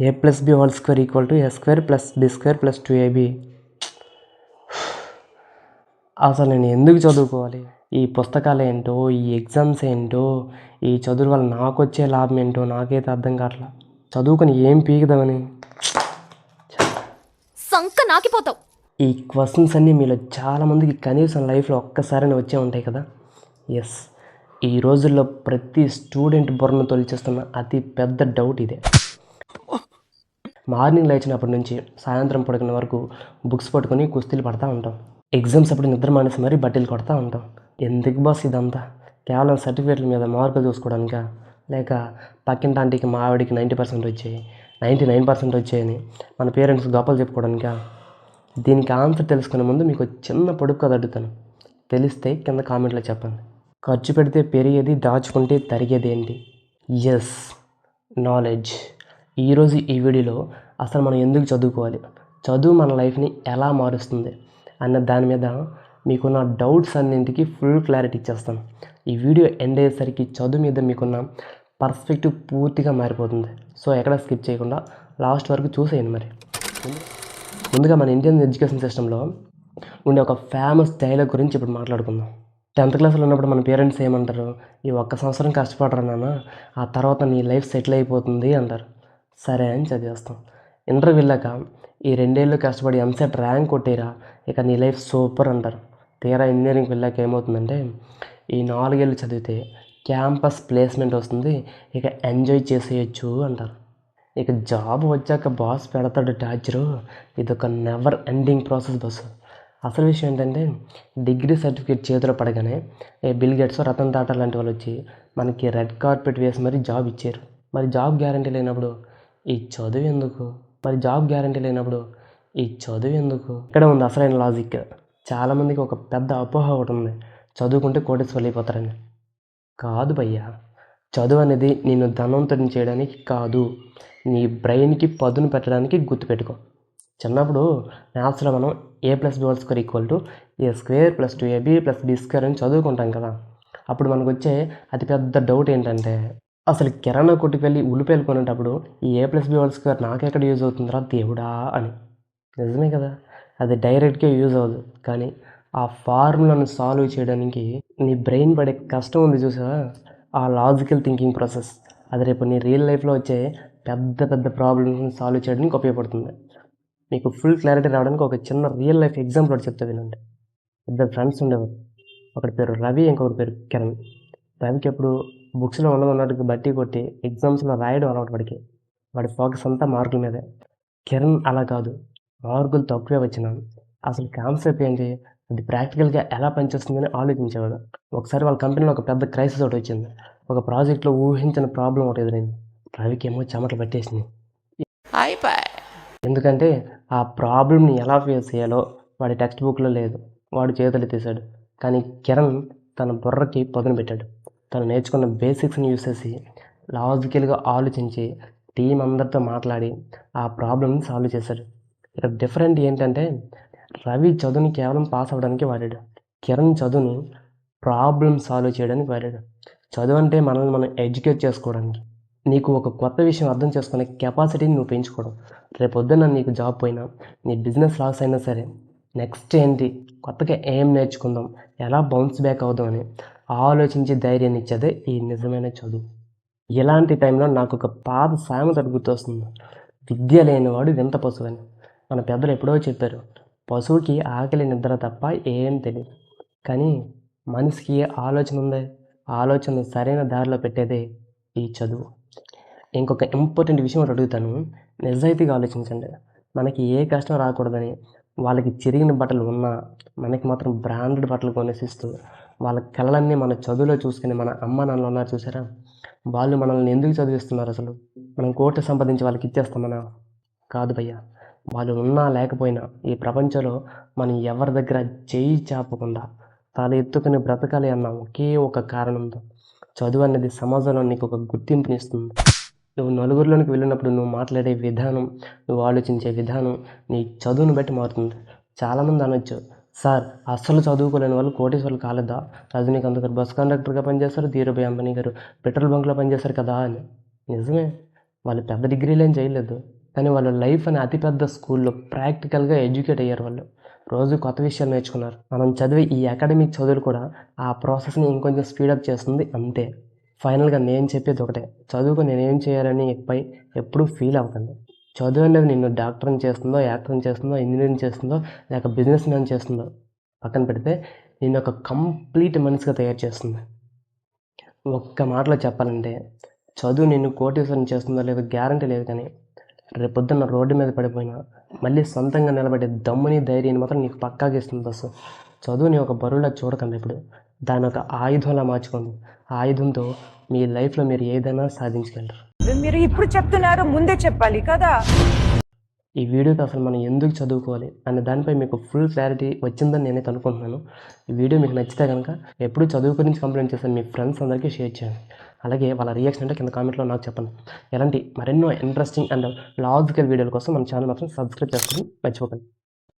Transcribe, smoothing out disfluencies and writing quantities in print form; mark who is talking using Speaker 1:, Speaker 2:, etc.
Speaker 1: A plus b whole square equal to a square plus b square plus 2ab. అసలు నేను ఎందుకు చదువుకోవాలి? ఈ పుస్తకాలు ఏంటో, ఈ ఎగ్జామ్స్ ఏంటో, ఈ చదువు వల్ల నాకు వచ్చే లాభం ఏంటో నాకైతే అర్థం కావట్లా. చదువుకొని ఏం పీకుదామని
Speaker 2: సంక నాకిపోతావు.
Speaker 1: ఈ క్వశ్చన్స్ అన్నీ మీలో చాలామందికి కనీసం లైఫ్లో ఒక్కసారైనా వచ్చే ఉంటాయి కదా. ఎస్, ఈ రోజుల్లో ప్రతి స్టూడెంట్ బుర్రను తొలిచేస్తున్న అతి పెద్ద డౌట్ ఇదే. మార్నింగ్ లేచినప్పటి నుంచి సాయంత్రం పడుకునే వరకు బుక్స్ పట్టుకొని కుస్తీలు పడతా ఉంటాం. ఎగ్జామ్స్ అప్పుడు నిద్ర మానేసి మరీ బట్టలు కొడతా ఉంటాం. ఎందుకు బాస్ ఇదంతా? కేవలం సర్టిఫికేట్ల మీద మార్కులు చూసుకోవడానికా? లేక పక్కింటి ఆంటీకి మా ఆవిడికి 90% వచ్చాయి, 99% వచ్చాయని మన పేరెంట్స్ గొప్పలు చెప్పుకోవడానికా? దీనికి ఆన్సర్ తెలుసుకునే ముందు మీకు చిన్న పొడుపు కథ అడుగుతాను. తెలిస్తే కింద కామెంట్లో చెప్పండి. ఖర్చు పెడితే పెరిగేది, దాచుకుంటే తరిగేది ఏంటి? Yes, knowledge. ఈరోజు ఈ వీడియోలో అసలు మనం ఎందుకు చదువుకోవాలి, చదువు మన లైఫ్ని ఎలా మారుస్తుంది అన్న దాని మీద మీకున్న డౌట్స్ అన్నింటికి ఫుల్ క్లారిటీ ఇచ్చేస్తాను. ఈ వీడియో ఎండ్ అయ్యేసరికి చదువు మీద మీకున్న పర్స్పెక్టివ్ పూర్తిగా మారిపోతుంది. సో ఎక్కడ స్కిప్ చేయకుండా లాస్ట్ వరకు చూసేయండి. మరి ముందుగా మన ఇండియన్ ఎడ్యుకేషన్ సిస్టంలో ఉండే ఒక ఫేమస్ డైలాగ్ గురించి ఇప్పుడు మాట్లాడుకుందాం. 10th క్లాస్లో ఉన్నప్పుడు మన పేరెంట్స్ ఏమంటారు? ఈ 1 సంవత్సరం కష్టపడరా నాన్న, ఆ తర్వాత నీ లైఫ్ సెటిల్ అయిపోతుంది అంటారు. సరే అని చదివేస్తాం. ఇంటర్ వెళ్ళాక ఈ 2 ఏళ్ళు కష్టపడి ఎంసెట్ ర్యాంక్ కొట్టేరా, ఇక నీ లైఫ్ సూపర్ అంటారు. తీరా ఇంజనీరింగ్కి వెళ్ళాక ఏమవుతుందంటే ఈ 4 ఏళ్ళు చదివితే క్యాంపస్ ప్లేస్మెంట్ వస్తుంది, ఇక ఎంజాయ్ చేసేయచ్చు అంటారు. ఇక జాబ్ వచ్చాక బాస్ పెడతాడు టార్చరు. ఇదొక నెవర్ ఎండింగ్ ప్రాసెస్ బస్సు. అసలు విషయం ఏంటంటే డిగ్రీ సర్టిఫికేట్ చేతిలో పడగానే బిల్ గేట్స్, రతన్ టాటా లాంటి వాళ్ళు వచ్చి మనకి రెడ్ కార్పెట్ వేసి మరీ జాబ్ ఇచ్చారు. మరి జాబ్ గ్యారంటీ లేనప్పుడు ఈ చదువు ఎందుకు? ఇక్కడ ఉంది అసలైన లాజిక్. చాలామందికి ఒక పెద్ద అపోహ ఒకటి ఉంది, చదువుకుంటే కోటీశ్వరులు అయిపోతారని. కాదు భయ్యా, చదువు అనేది నిన్ను ధనవంతుడిని చేయడానికి కాదు, నీ బ్రెయిన్కి పదును పెట్టడానికి. గుర్తుపెట్టుకో. చిన్నప్పుడు మ్యాథ్స్లో మనం a plus b whole square equal to a square plus 2ab plus b square అని చదువుకుంటాం కదా. అప్పుడు మనకు వచ్చే అతిపెద్ద డౌట్ ఏంటంటే అసలు కిరాణా కొట్టుకు వెళ్ళి ఉల్లిపాయలు కొనేటప్పుడు ఈ a plus b whole square నాకెక్కడ యూజ్ అవుతుందిరా దేవుడా అని. నిజమే కదా, అది డైరెక్ట్గా యూజ్ అవ్వదు. కానీ ఆ ఫార్ములాను సాల్వ్ చేయడానికి నీ బ్రెయిన్ పడే కష్టం ఉంది చూసావా, ఆ లాజికల్ థింకింగ్ ప్రాసెస్, అది రేపు నీ రియల్ లైఫ్లో వచ్చే పెద్ద పెద్ద ప్రాబ్లమ్స్ని సాల్వ్ చేయడానికి ఉపయోగపడుతుంది. మీకు ఫుల్ క్లారిటీ రావడానికి ఒక చిన్న రియల్ లైఫ్ ఎగ్జాంపుల్ ఒకటి చెప్తే వినండి. 2 ఫ్రెండ్స్ ఉండేవారు. ఒకటి పేరు రవి, ఇంకొకటి పేరు కిరణ్. రవికి ఎప్పుడు బుక్స్లో ఉన్నట్టుగా బట్టి కొట్టి ఎగ్జామ్స్లో రాయడం అలవాటు పడికి. వాడి ఫోకస్ అంతా మార్కుల మీదే. కిరణ్ అలా కాదు, మార్కులు తక్కువే వచ్చినా అసలు కాన్సెప్ట్ ఏంటి, అది ప్రాక్టికల్గా ఎలా పనిచేస్తుందని ఆలోచించేవాడు. ఒకసారి వాళ్ళ కంపెనీలో ఒక పెద్ద క్రైసిస్ ఒకటి వచ్చింది. ఒక ప్రాజెక్ట్లో ఊహించిన ప్రాబ్లం ఒకటి ఎదురైంది. రవికి ఏమో చెమటలు పట్టేసింది. ఎందుకంటే ఆ ప్రాబ్లమ్ని ఎలా ఫేస్ చేయాలో వాడి టెక్స్ట్ బుక్లో లేదు. వాడు చేతులు తీశాడు. కానీ కిరణ్ తన బుర్రకి పదును పెట్టాడు. తను నేర్చుకున్న బేసిక్స్ని యూస్ చేసి లాజికల్గా ఆలోచించి టీం అందరితో మాట్లాడి ఆ ప్రాబ్లమ్ని సాల్వ్ చేశాడు. ఇక్కడ డిఫరెంట్ ఏంటంటే రవి చదువుని కేవలం పాస్ అవ్వడానికి వాడాడు, కిరణ్ చదువుని ప్రాబ్లమ్ సాల్వ్ చేయడానికి వాడాడు. చదువు అంటే మనల్ని మనం ఎడ్యుకేట్ చేసుకోవడానికి, నీకు ఒక కొత్త విషయం అర్థం చేసుకునే కెపాసిటీని నువ్వు పెంచుకోవడం. రేపొద్దున నీకు జాబ్ పోయినా, నీ బిజినెస్ లాస్ అయినా సరే, నెక్స్ట్ ఏంటి, కొత్తగా ఏం నేర్చుకుందాం, ఎలా బౌన్స్ బ్యాక్ అవుదాం అని ఆలోచించి ధైర్యాన్ని ఇచ్చేదే ఈ నిజమైన చదువు. ఇలాంటి టైంలో నాకు ఒక పాత సామెత గుర్తొస్తుంది, విద్య లేనివాడు వింత పశువు అని. మన పెద్దలు ఎప్పుడో చెప్పారు, పశువుకి ఆకలి నిద్ర తప్ప ఏం తెలియదు. కానీ మనిషికి ఆలోచన ఉంది, ఆలోచన సరైన దారిలో పెట్టేదే ఈ చదువు. ఇంకొక ఇంపార్టెంట్ విషయం ఒకటి అడుగుతాను, నిజాయితీగా ఆలోచించండి. మనకి ఏ కష్టం రాకూడదని వాళ్ళకి చిరిగిన బట్టలు ఉన్నా మనకి మాత్రం బ్రాండెడ్ బట్టలు కొనేసిస్తూ వాళ్ళ కళలన్నీ మన చదువులో చూసుకుని మన అమ్మ నాన్నలు ఉన్నారు చూసారా, వాళ్ళు మనల్ని ఎందుకు చదివిస్తున్నారు? అసలు మనం కోట్లు సంపాదించి వాళ్ళకి ఇచ్చేస్తామన్నా? కాదు భయ్యా, వాళ్ళు ఉన్నా లేకపోయినా ఈ ప్రపంచంలో మనం ఎవరి దగ్గర చేయి చాపకుండా తల ఎత్తుకుని బ్రతకాలి అన్న ఒకే ఒక కారణంతో. చదువు అనేది సమాజంలో నీకు ఒక గుర్తింపునిస్తుంది. నువ్వు నలుగురిలోనికి వెళ్ళినప్పుడు నువ్వు మాట్లాడే విధానం, నువ్వు ఆలోచించే విధానం నీ చదువుని బట్టి మారుతుంది. చాలామంది అనొచ్చు, సార్ అస్సలు చదువుకోలేని వాళ్ళు కోటీశ్వరులు కాలేదా? రజనీకాంత్ గారు బస్ కండక్టర్గా పనిచేస్తారు, ధీరుభాయ్ అంబానీ గారు పెట్రోల్ బంక్లో పనిచేస్తారు కదా అని. నిజమే, వాళ్ళు పెద్ద డిగ్రీలు ఏం చేయలేదు, కానీ వాళ్ళ లైఫ్ అనే అతిపెద్ద స్కూల్లో ప్రాక్టికల్గా ఎడ్యుకేట్ అయ్యారు. వాళ్ళు రోజు కొత్త విషయాలు నేర్చుకున్నారు. మనం చదివే ఈ అకాడమిక్ చదువులు కూడా ఆ ప్రాసెస్ని ఇంకొంచెం స్పీడప్ చేస్తుంది అంతే. ఫైనల్గా నేను చెప్పేది ఒకటే, చదువుకు నేనేం చేయాలని ఎప్పుడూ ఫీల్ అవ్వకండి. చదువు అనేది నిన్ను డాక్టర్ని చేస్తుందో, యాక్టర్ని చేస్తుందో, ఇంజనీరింగ్ చేస్తుందో, లేక బిజినెస్ మ్యాన్ చేస్తుందో పక్కన పెడితే నిన్ను ఒక కంప్లీట్ మనిషిగా తయారు చేస్తుంది. ఒక్క మాటలో చెప్పాలంటే చదువు నిన్ను కోటీశ్వరం చేస్తుందో లేదో గ్యారంటీ లేదు, కానీ రేపొద్దున్న రోడ్డు మీద పడిపోయినా మళ్ళీ సొంతంగా నిలబడే దమ్ముని ధైర్యాన్ని మాత్రం నీకు పక్కాగా ఇస్తుంది. బస్సు చదువుని ఒక బరువులా చూడకండి, ఇప్పుడు దాని ఒక ఆయుధంలా మార్చుకోండి. ఆ ఆయుధంతో మీ లైఫ్లో మీరు ఏదైనా సాధించగలరు.
Speaker 2: మీరు ఇప్పుడు చెప్తున్నారు, ముందే చెప్పాలి కదా.
Speaker 1: ఈ వీడియోతో అసలు మనం ఎందుకు చదువుకోవాలి అనే దానిపై మీకు ఫుల్ క్లారిటీ వచ్చిందని నేనైతే అనుకుంటున్నాను. ఈ వీడియో మీకు నచ్చితే కనుక ఎప్పుడు చదువు గురించి కంప్లైంట్ చేస్తే మీ ఫ్రెండ్స్ అందరికీ షేర్ చేయండి. అలాగే వాళ్ళ రియాక్షన్ అంటే కింద కామెంట్లో నాకు చెప్పండి. ఎలాంటి మరెన్నో ఇంట్రెస్టింగ్ అండ్ లాజికల్ వీడియోల కోసం మన ఛానల్ మాత్రం సబ్స్క్రైబ్ చేసుకొని మర్చిపోకండి.